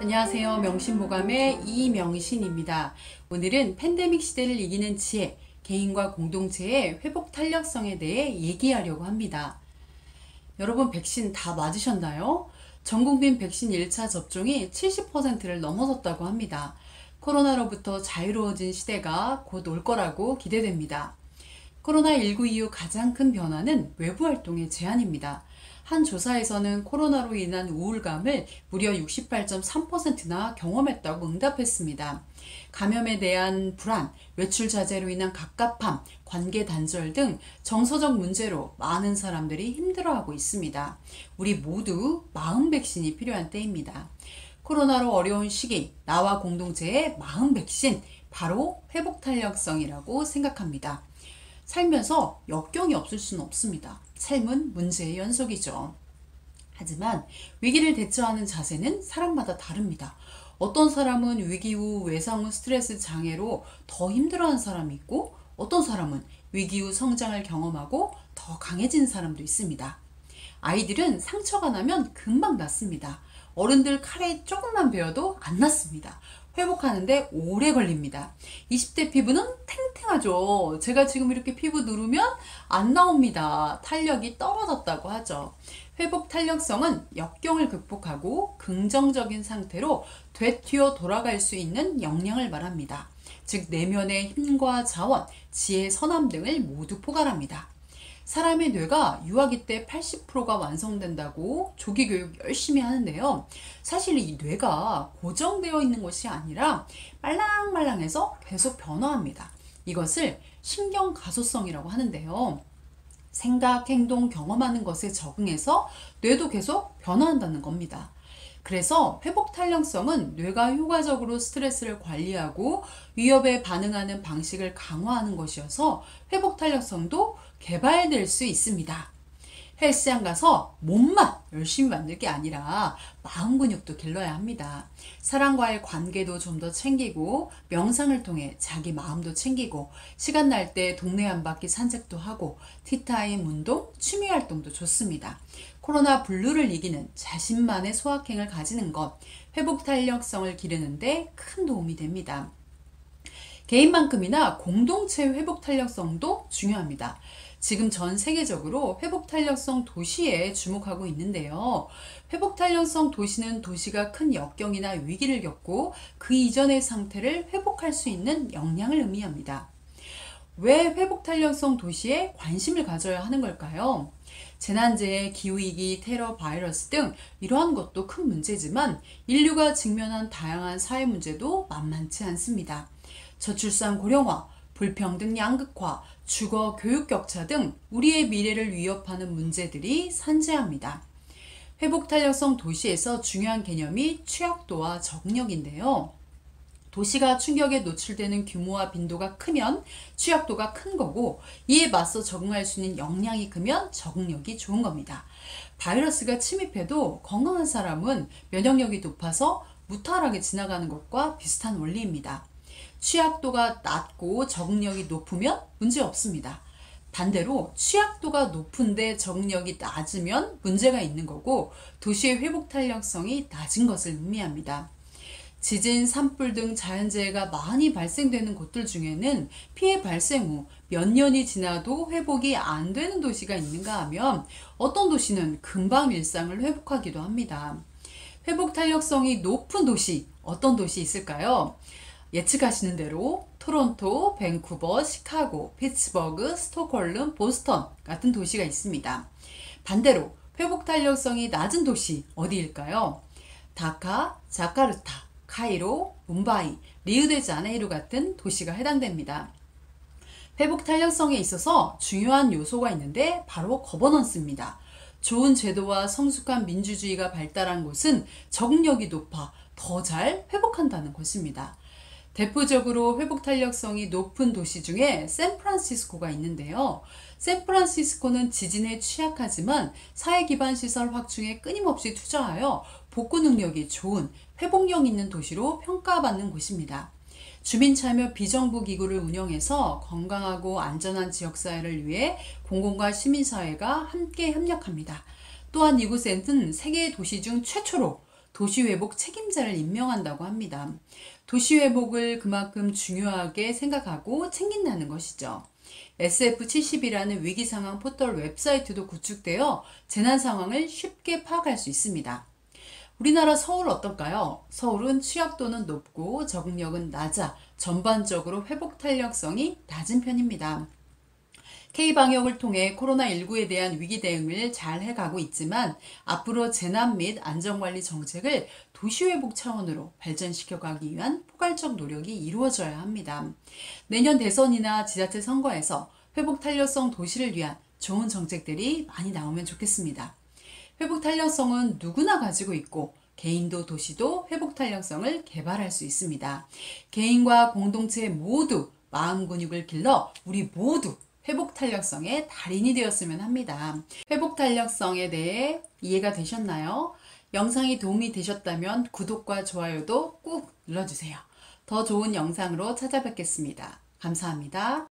안녕하세요. 명심보감의 이명신입니다. 오늘은 팬데믹 시대를 이기는 지혜, 개인과 공동체의 회복 탄력성에 대해 얘기하려고 합니다. 여러분 백신 다 맞으셨나요? 전국민 백신 1차 접종이 70%를 넘어섰다고 합니다. 코로나로부터 자유로워진 시대가 곧 올 거라고 기대됩니다. 코로나19 이후 가장 큰 변화는 외부 활동의 제한입니다. 한 조사에서는 코로나로 인한 우울감을 무려 68.3%나 경험했다고 응답했습니다. 감염에 대한 불안, 외출 자제로 인한 갑갑함, 관계 단절 등 정서적 문제로 많은 사람들이 힘들어하고 있습니다. 우리 모두 마음 백신이 필요한 때입니다. 코로나로 어려운 시기, 나와 공동체의 마음 백신, 바로 회복 탄력성이라고 생각합니다. 살면서 역경이 없을 수는 없습니다. 삶은 문제의 연속이죠. 하지만 위기를 대처하는 자세는 사람마다 다릅니다. 어떤 사람은 위기 후 외상 후 스트레스 장애로 더 힘들어하는 사람이 있고, 어떤 사람은 위기 후 성장을 경험하고 더 강해진 사람도 있습니다. 아이들은 상처가 나면 금방 낫습니다. 어른들 칼에 조금만 베어도 안 낫습니다. 회복하는데 오래 걸립니다. 20대 피부는 탱탱하죠. 제가 지금 이렇게 피부 누르면 안 나옵니다. 탄력이 떨어졌다고 하죠. 회복 탄력성은 역경을 극복하고 긍정적인 상태로 되튀어 돌아갈 수 있는 역량을 말합니다. 즉 내면의 힘과 자원, 지혜, 선함 등을 모두 포괄합니다. 사람의 뇌가 유아기 때 80%가 완성된다고 조기 교육 열심히 하는데요. 사실 이 뇌가 고정되어 있는 것이 아니라 말랑말랑해서 계속 변화합니다. 이것을 신경 가소성이라고 하는데요. 생각, 행동, 경험하는 것에 적응해서 뇌도 계속 변화한다는 겁니다. 그래서 회복 탄력성은 뇌가 효과적으로 스트레스를 관리하고 위협에 반응하는 방식을 강화하는 것이어서 회복 탄력성도 개발될 수 있습니다. 헬스장 가서 몸만 열심히 만들 게 아니라 마음 근육도 길러야 합니다. 사람과의 관계도 좀 더 챙기고, 명상을 통해 자기 마음도 챙기고, 시간 날 때 동네 한 바퀴 산책도 하고, 티타임 운동, 취미 활동도 좋습니다. 코로나 블루를 이기는 자신만의 소확행을 가지는 것, 회복 탄력성을 기르는데 큰 도움이 됩니다. 개인만큼이나 공동체 회복 탄력성도 중요합니다. 지금 전 세계적으로 회복 탄력성 도시에 주목하고 있는데요. 회복 탄력성 도시는 도시가 큰 역경이나 위기를 겪고 그 이전의 상태를 회복할 수 있는 역량을 의미합니다. 왜 회복 탄력성 도시에 관심을 가져야 하는 걸까요? 재난재해, 기후위기, 테러, 바이러스 등 이러한 것도 큰 문제지만 인류가 직면한 다양한 사회 문제도 만만치 않습니다. 저출산 고령화, 불평등 양극화, 주거 교육 격차 등 우리의 미래를 위협하는 문제들이 산재합니다. 회복 탄력성 도시에서 중요한 개념이 취약도와 적응력인데요. 도시가 충격에 노출되는 규모와 빈도가 크면 취약도가 큰 거고, 이에 맞서 적응할 수 있는 역량이 크면 적응력이 좋은 겁니다. 바이러스가 침입해도 건강한 사람은 면역력이 높아서 무탈하게 지나가는 것과 비슷한 원리입니다. 취약도가 낮고 적응력이 높으면 문제 없습니다. 반대로 취약도가 높은데 적응력이 낮으면 문제가 있는 거고, 도시의 회복 탄력성이 낮은 것을 의미합니다. 지진, 산불 등 자연재해가 많이 발생되는 곳들 중에는 피해 발생 후 몇 년이 지나도 회복이 안 되는 도시가 있는가 하면 어떤 도시는 금방 일상을 회복하기도 합니다. 회복 탄력성이 높은 도시, 어떤 도시 있을까요? 예측하시는 대로 토론토, 밴쿠버, 시카고, 피츠버그, 스톡홀름, 보스턴 같은 도시가 있습니다. 반대로 회복 탄력성이 낮은 도시 어디일까요? 다카, 자카르타, 카이로, 뭄바이, 리우데자네이루 같은 도시가 해당됩니다. 회복 탄력성에 있어서 중요한 요소가 있는데 바로 거버넌스입니다. 좋은 제도와 성숙한 민주주의가 발달한 곳은 적응력이 높아 더 잘 회복한다는 것입니다. 대표적으로 회복 탄력성이 높은 도시 중에 샌프란시스코가 있는데요. 샌프란시스코는 지진에 취약하지만 사회 기반 시설 확충에 끊임없이 투자하여 복구 능력이 좋은 회복력 있는 도시로 평가받는 곳입니다. 주민 참여 비정부 기구를 운영해서 건강하고 안전한 지역사회를 위해 공공과 시민사회가 함께 협력합니다. 또한 이곳에는 세계 도시 중 최초로 도시회복 책임자를 임명한다고 합니다. 도시회복을 그만큼 중요하게 생각하고 챙긴다는 것이죠. SF70이라는 위기상황 포털 웹사이트도 구축되어 재난 상황을 쉽게 파악할 수 있습니다. 우리나라 서울 어떨까요? 서울은 취약도는 높고 적응력은 낮아 전반적으로 회복 탄력성이 낮은 편입니다. K방역을 통해 코로나19에 대한 위기 대응을 잘 해가고 있지만 앞으로 재난 및 안전관리 정책을 도시회복 차원으로 발전시켜가기 위한 포괄적 노력이 이루어져야 합니다. 내년 대선이나 지자체 선거에서 회복 탄력성 도시를 위한 좋은 정책들이 많이 나오면 좋겠습니다. 회복 탄력성은 누구나 가지고 있고 개인도 도시도 회복 탄력성을 개발할 수 있습니다. 개인과 공동체 모두 마음 근육을 길러 우리 모두 회복 탄력성의 달인이 되었으면 합니다. 회복 탄력성에 대해 이해가 되셨나요? 영상이 도움이 되셨다면 구독과 좋아요도 꾹 눌러주세요. 더 좋은 영상으로 찾아뵙겠습니다. 감사합니다.